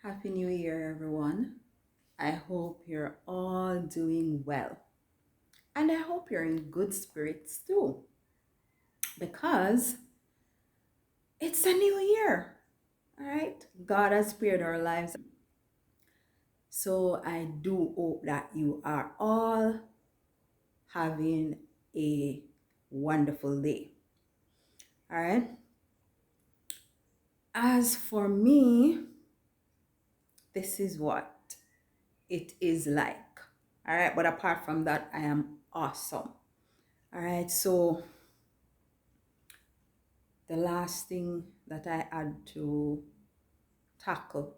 Happy New Year, everyone. I hope you're all doing well. And I hope you're in good spirits too, because it's a new year. All right? God has spared our lives. So I do hope that you are all having a wonderful day. All right? As for me, this is what it is like. All right? But apart from that, I am awesome. All right? So the last thing that I had to tackle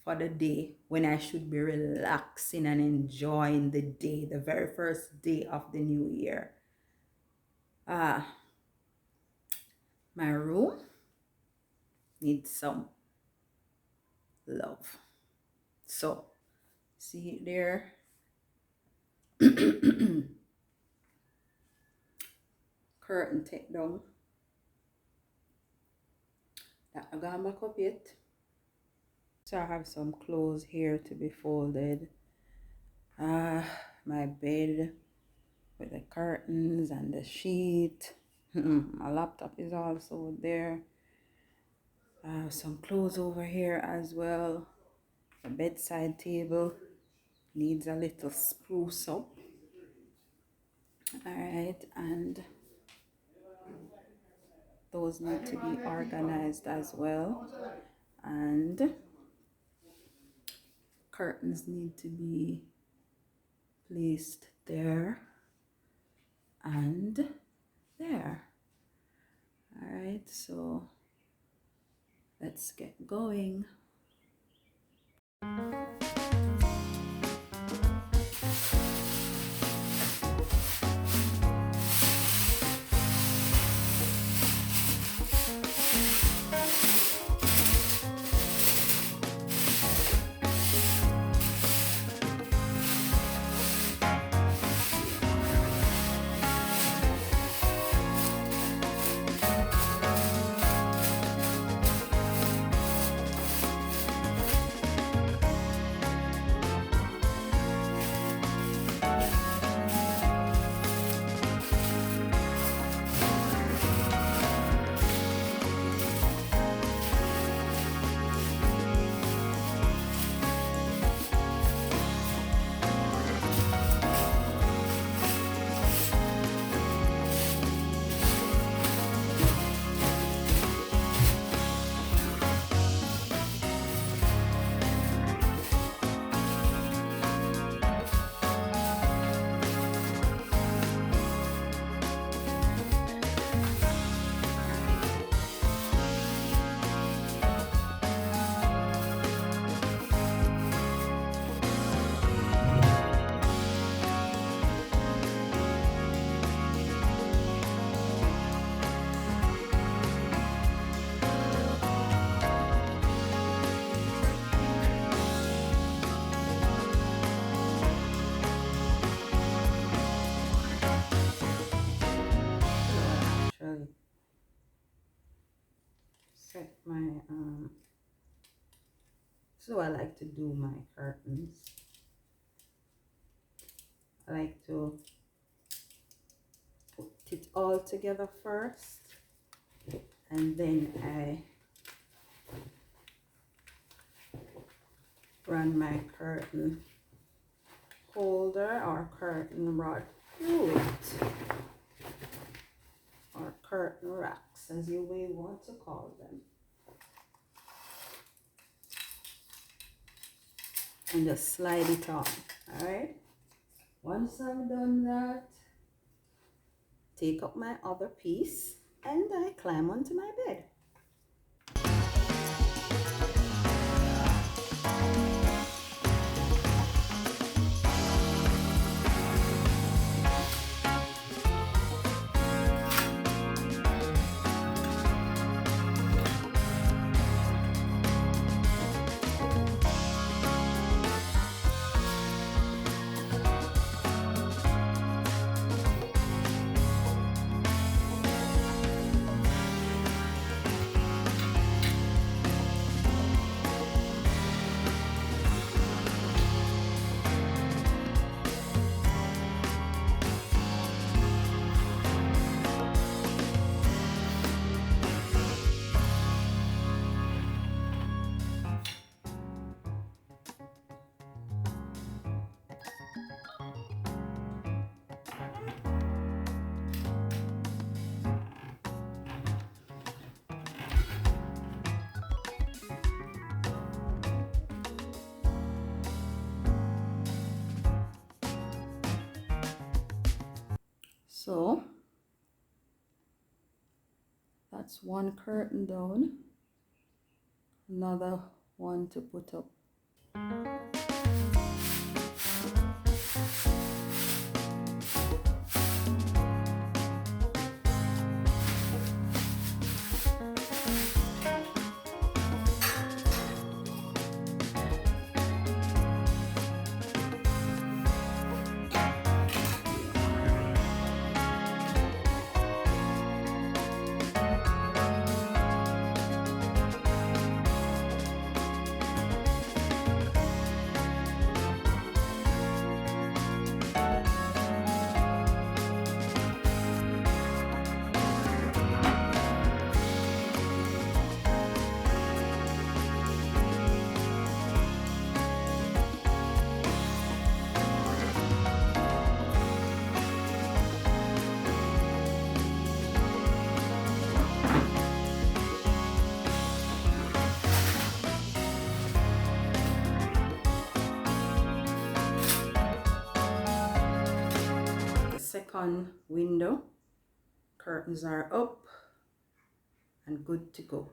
for the day when I should be relaxing and enjoying the day, the very first day of the new year. My room needs some love. So, see there? Curtain take down. That I got back up yet. So I have some clothes here to be folded. My bed with the curtains and the sheet. My laptop is also there. I have some clothes over here as well. The bedside table needs a little spruce up. Alright, and those need to be organized as well. And curtains need to be placed there and there. Alright, so let's get going. Actually, set my so I like to do my curtains. I like to put it all together first, and then I run my curtain holder or curtain rod through it, or curtain racks as you may want to call them, and just slide it on. All right, once I've done that, take up my other piece and I climb onto my bed. So that's one curtain down, another one to put up. The second window curtains are up and good to go.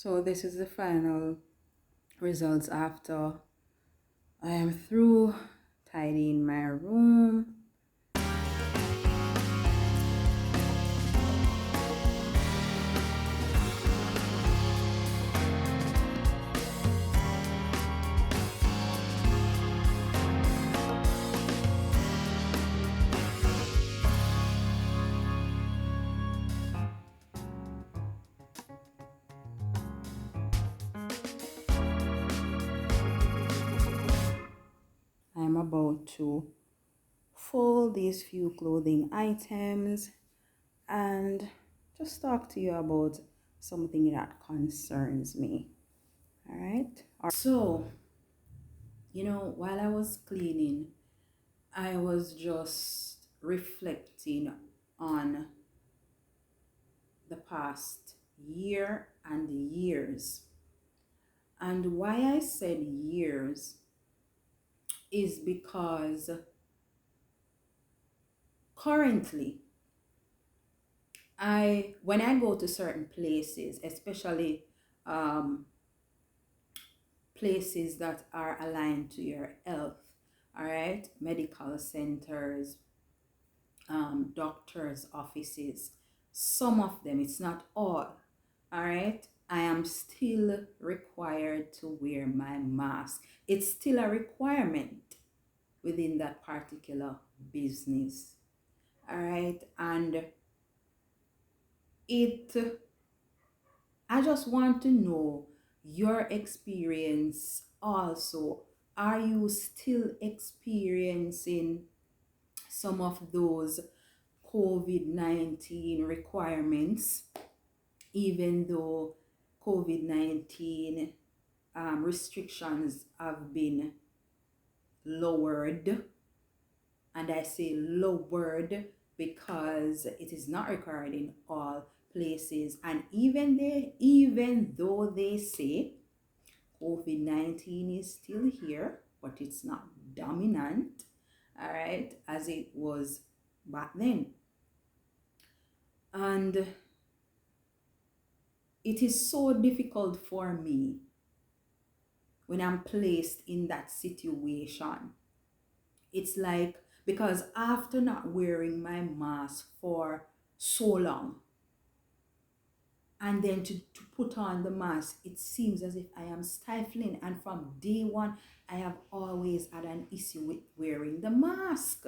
So this is the final results after I am through tidying my room. I'm about to fold these few clothing items and just talk to you about something that concerns me. All right. So, while I was cleaning, I was just reflecting on the past year and years. And why I said years is because currently, when I go to certain places, especially um, places that are aligned to your health, all right, medical centers, doctors' offices, some of them, it's not all right, I am still required to wear my mask. It's still a requirement within that particular business, all right, and it I just want to know your experience also. Are you still experiencing some of those COVID 19 requirements, even though COVID 19 restrictions have been lowered? And I say lowered because it is not required in all places. And even though they say COVID-19 is still here, but it's not dominant, all right, as it was back then. And it is so difficult for me when I'm placed in that situation. It's like, because after not wearing my mask for so long, and then to put on the mask, it seems as if I am stifling. And from day one, I have always had an issue with wearing the mask.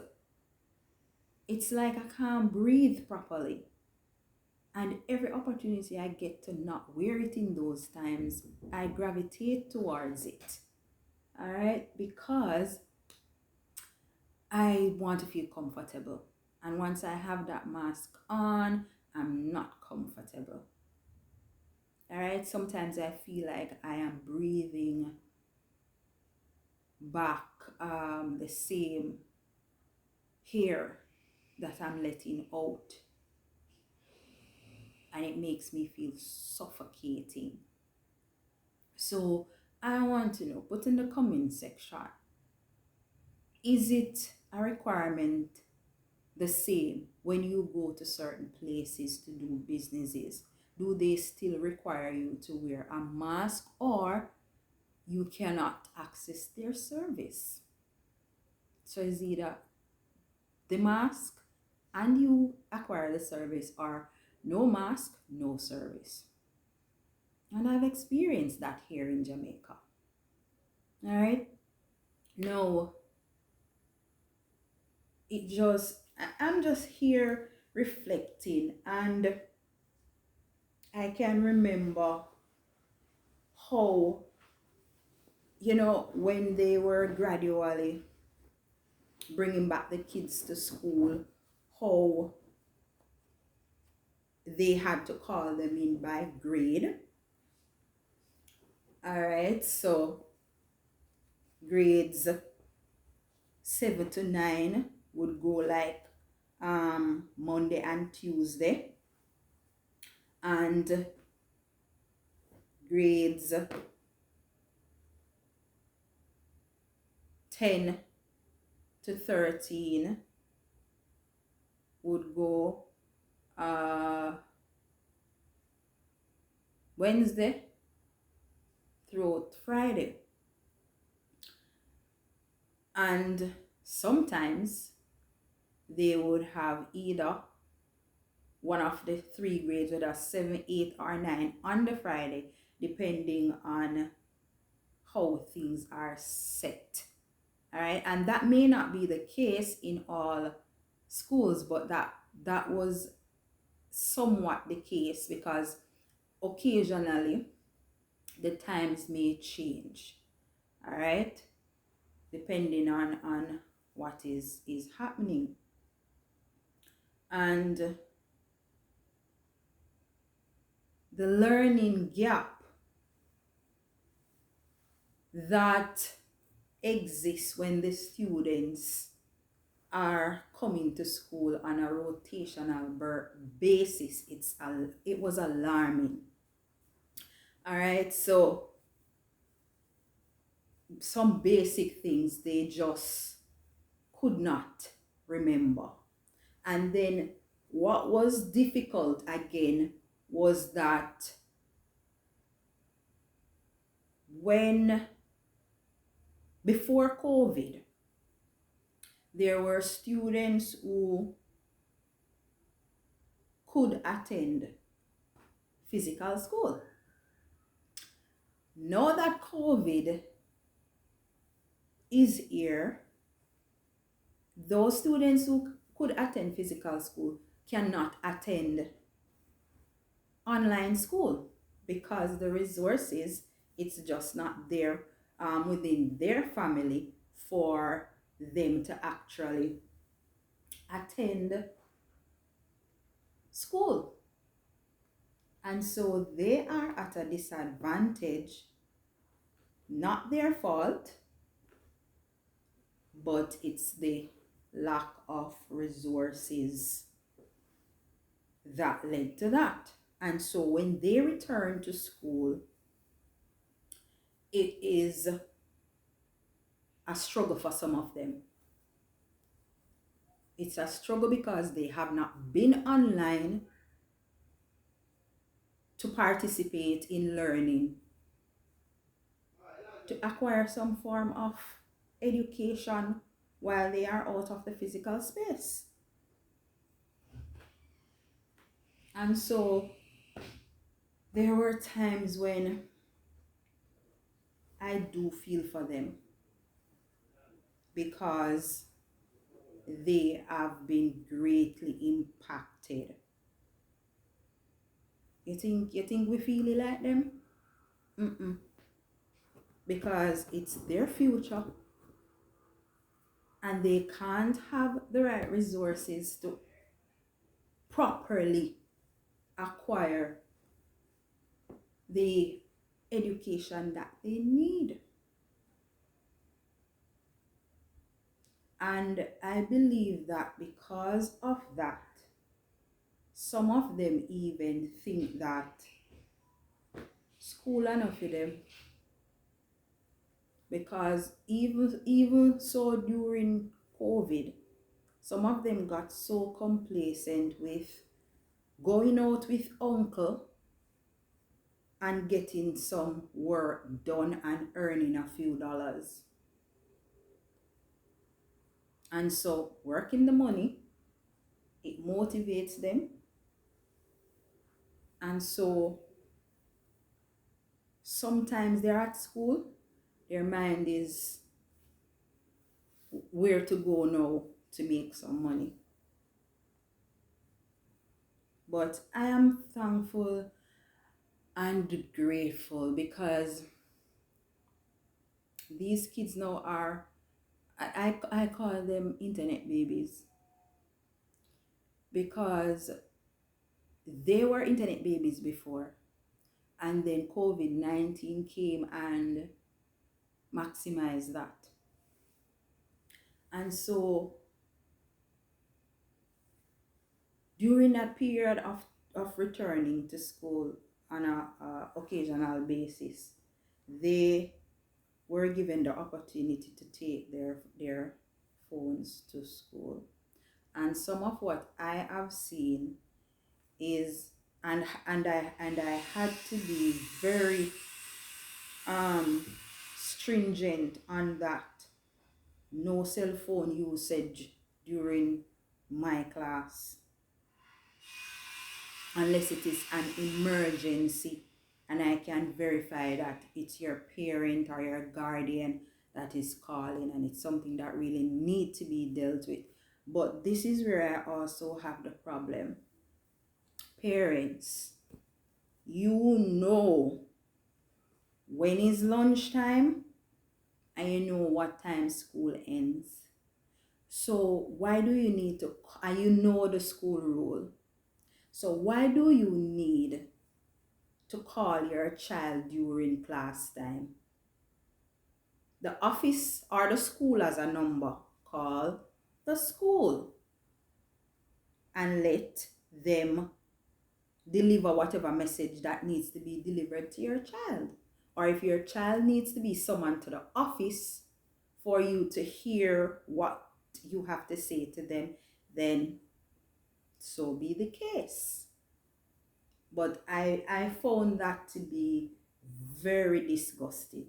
It's like I can't breathe properly. And every opportunity I get to not wear it in those times, I gravitate towards it. All right? Because I want to feel comfortable. And once I have that mask on, I'm not comfortable. All right? Sometimes I feel like I am breathing back the same air that I'm letting out. And it makes me feel suffocating. So I want to know, put in the comment section, is it a requirement the same when you go to certain places to do businesses? Do they still require you to wear a mask, or you cannot access their service? So it's either the mask and you acquire the service, or no mask, no service. And I've experienced that here in Jamaica. All right. No, I'm just here reflecting, and I can remember how, when they were gradually bringing back the kids to school, how they had to call them in by grade. All right, so grades 7 to 9 would go like Monday and Tuesday, and grades 10 to 13 would go Wednesday, throughout Friday. And sometimes they would have either one of the three grades, whether 7, 8, or 9, on the Friday, depending on how things are set. All right, and that may not be the case in all schools, but that was somewhat the case, because occasionally the times may change. All right, depending on what is happening. And the learning gap that exists when the students are coming to school on a rotational basis, it was alarming. All right, so some basic things they just could not remember. And then what was difficult again was that when before COVID, there were students who could attend physical school. Now that COVID is here, those students who could attend physical school cannot attend online school because the resources, it's just not there within their family for them to actually attend school. And so they are at a disadvantage, not their fault, but it's the lack of resources that led to that. And so when they return to school, it is a struggle for some of them. It's a struggle because they have not been online to participate in learning, to acquire some form of education while they are out of the physical space. And so there were times when I do feel for them because they have been greatly impacted. You think we feel it like them? Mm-mm. Because it's their future and they can't have the right resources to properly acquire the education that they need. And I believe that because of that, some of them even think that school enough for them, because even so during COVID, some of them got so complacent with going out with uncle and getting some work done and earning a few dollars. And so working the money, it motivates them. And so sometimes they're at school, their mind is where to go now to make some money. But I am thankful and grateful because these kids now are, I call them internet babies, because they were internet babies before, and then COVID-19 came and maximized that. And so during that period of returning to school on a occasional basis, they were given the opportunity to take their phones to school. And some of what I have seen is, and I had to be very um stringent on that. No cell phone usage during my class unless it is an emergency and I can verify that it's your parent or your guardian that is calling and it's something that really need to be dealt with. But this is where I also have the problem. Parents, you know when is lunchtime and you know what time school ends. So why do you need to, and you know the school rule. So why do you need to call your child during class time? The office or the school has a number. Call the school and let them deliver whatever message that needs to be delivered to your child. Or if your child needs to be summoned to the office for you to hear what you have to say to them, then so be the case. But I found that to be very disgusting.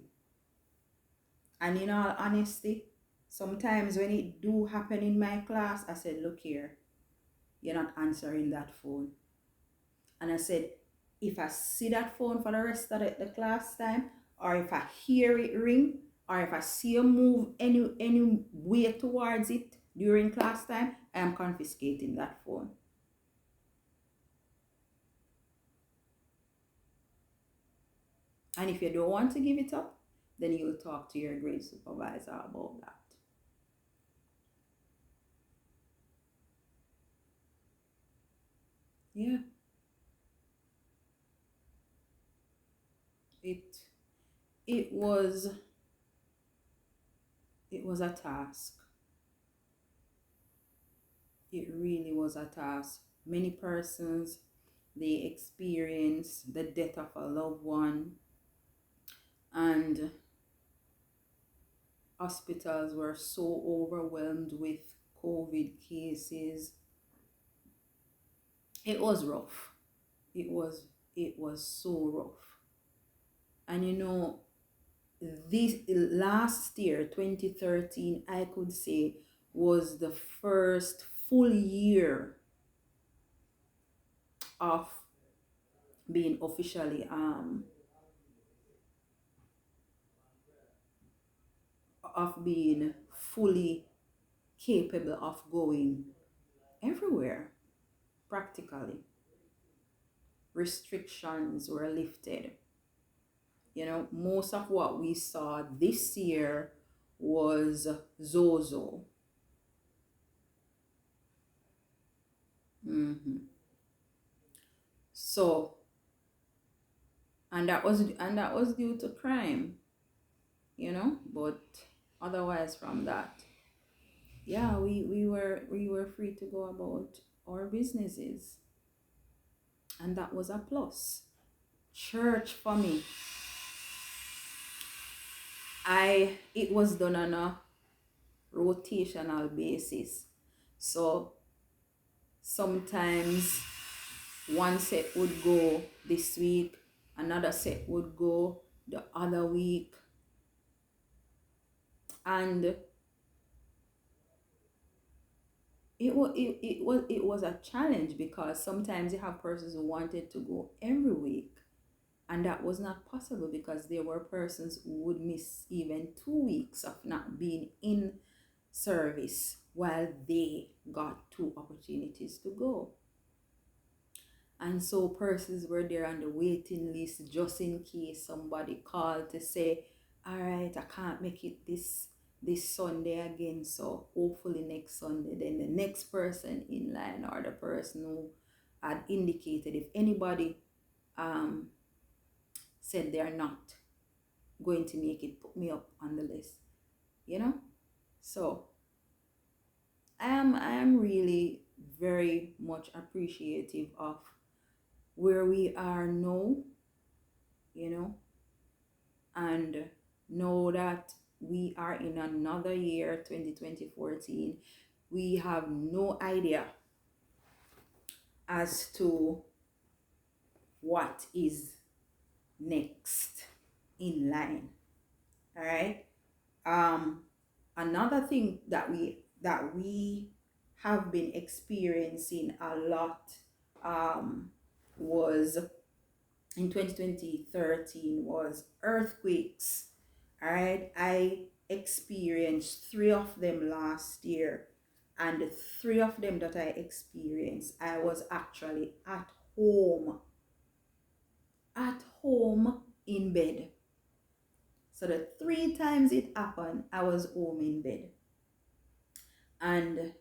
And in all honesty, sometimes when it do happen in my class, I said, look here, you're not answering that phone. And I said, if I see that phone for the rest of the class time, or if I hear it ring, or if I see you move any way towards it during class time, I am confiscating that phone. And if you don't want to give it up, then you'll talk to your grade supervisor about that. Yeah, it it was it was a task. It really was a task. Many persons, they experience the death of a loved one, and hospitals were so overwhelmed with COVID cases. It was rough. It was it was so rough. And this last year, 2013, I could say was the first full year of being officially of being fully capable of going everywhere practically. Restrictions were lifted. Most of what we saw this year was Zozo. hmm So, and that was due to crime, but otherwise from that, yeah, we were free to go about our businesses, and that was a plus. Church for me, I it was done on a rotational basis. So sometimes one set would go this week, another set would go the other week, and it was a challenge because sometimes you have persons who wanted to go every week, and that was not possible because there were persons who would miss even 2 weeks of not being in service while they got two opportunities to go. And so persons were there on the waiting list just in case somebody called to say, all right, I can't make it this Sunday again, so hopefully next Sunday. Then the next person in line, or the person who had indicated, if anybody um said they're not going to make it, put me up on the list, you know? So I am really very much appreciative of where we are now, you know, and know that we are in another year, 2014. We have no idea as to what is next. in line. All right. Um, Another thing that we have been experiencing a lot was in 2013 was earthquakes. All right, I experienced three of them last year, and the three of them that I experienced, I was actually at home in bed. So the three times it happened, I was home in bed. And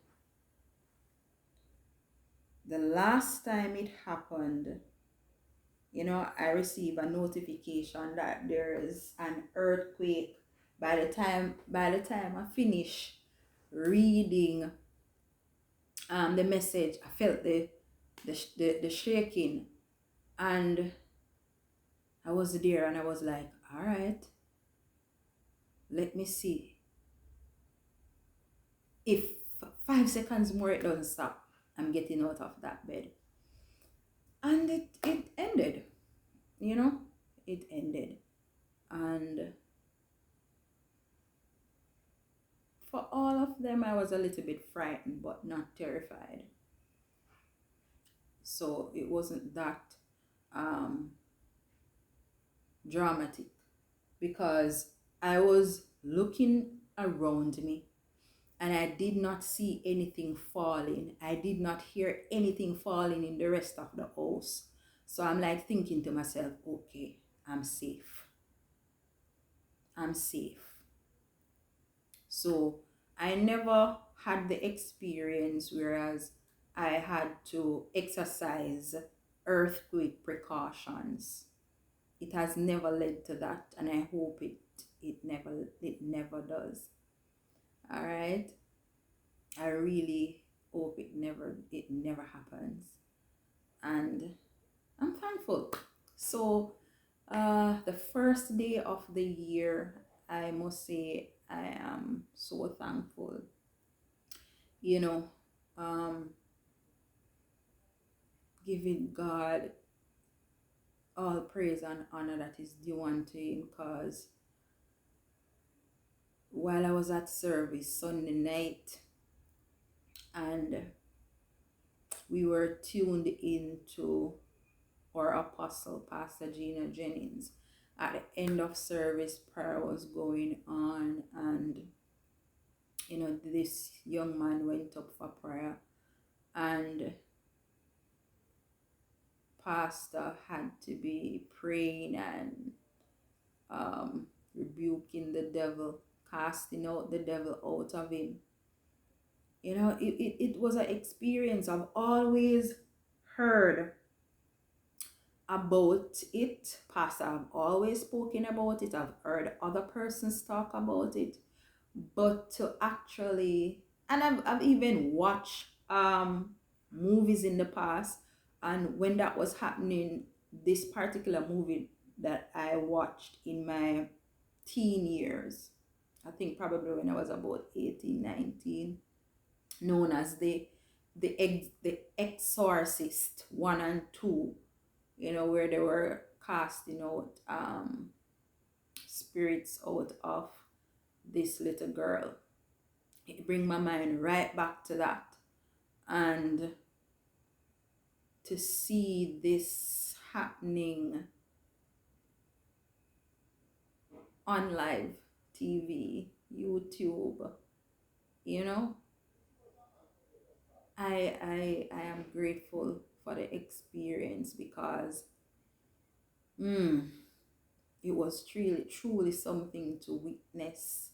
the last time it happened, I received a notification that there is an earthquake. By the time I finish reading the message, I felt the shaking, and I was there, and I was like, all right, let me see if 5 seconds more it doesn't stop. I'm getting out of that bed, and it ended. You know, it ended, and for all of them, I was a little bit frightened, but not terrified. So it wasn't that um, dramatic, because I was looking around me and I did not see anything falling. I did not hear anything falling in the rest of the house. So I'm like thinking to myself, okay, I'm safe. I'm safe. So I never had the experience whereas I had to exercise earthquake precautions. It has never led to that, and I hope it never does. All right. I really hope it never happens. And I'm thankful. So the first day of the year, I must say I am so thankful. You know, um, giving God all praise and honor that is due unto Him, because while I was at service Sunday night and we were tuned into our apostle, Pastor Gina Jennings, at the end of service, prayer was going on, and this young man went up for prayer, and Pastor had to be praying and rebuking the devil, casting out the devil out of him. It was an experience. I've always heard about it. Pastor, I've always spoken about it. I've heard other persons talk about it. But to actually, and I've even watched movies in the past, and when that was happening, this particular movie that I watched in my teen years, I think probably when I was about 18, 19, known as the Exorcist 1 and 2, where they were casting out spirits out of this little girl. It bring my mind right back to that, and to see this happening on live TV, YouTube, you know, I am grateful for the experience, because it was truly something to witness,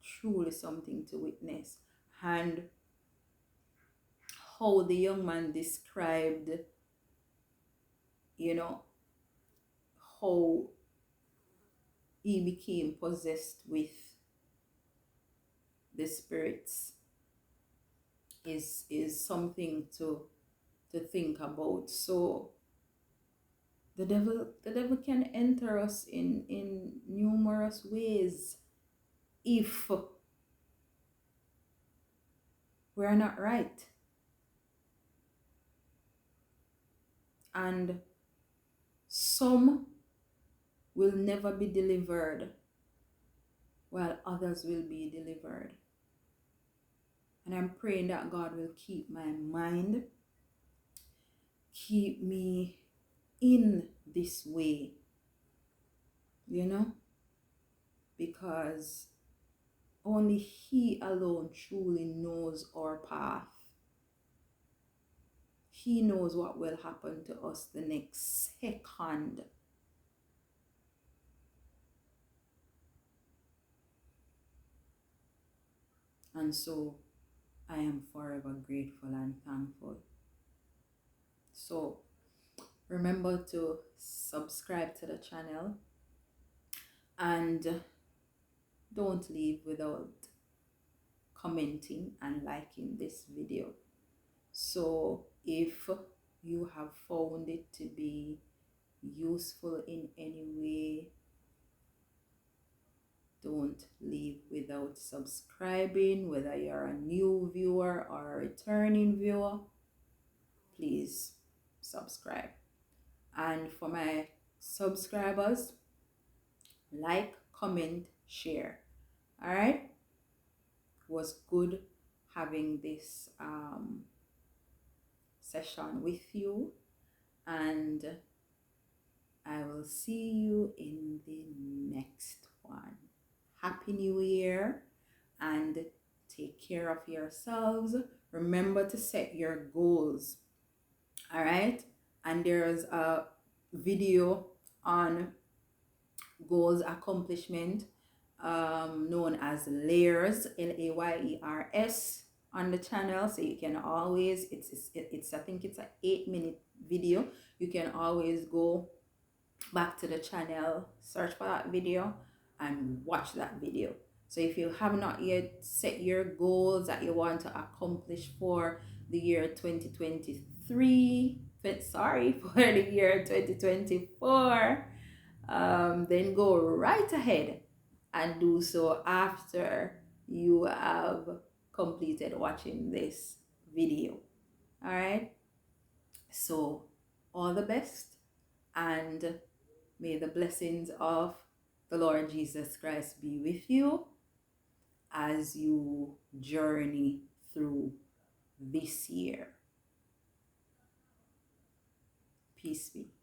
truly something to witness. And how the young man described, you know, how he became possessed with the spirits is something to think about. So the devil can enter us in numerous ways if we're not right. And some will never be delivered while others will be delivered. And I'm praying that God will keep my mind, keep me in this way, you know, because only He alone truly knows our path. He knows what will happen to us the next second. And so I am forever grateful and thankful. So remember to subscribe to the channel and don't leave without commenting and liking this video. So if you have found it to be useful in any way, don't leave without subscribing. Whether you're a new viewer or a returning viewer, please subscribe. And for my subscribers, like, comment, share. All right, it was good having this session with you, and I will see you in the next one. Happy New Year, and take care of yourselves. Remember to set your goals. All right, and there's a video on goals accomplishment known as layers, Layers, on the channel. So you can always, it's I think it's an 8-minute video. You can always go back to the channel, search for that video and watch that video. So if you have not yet set your goals that you want to accomplish for the year 2023, sorry, for the year 2024, then go right ahead and do so after you have completed watching this video. All right, so all the best, and may the blessings of the Lord Jesus Christ be with you as you journey through this year. Peace be.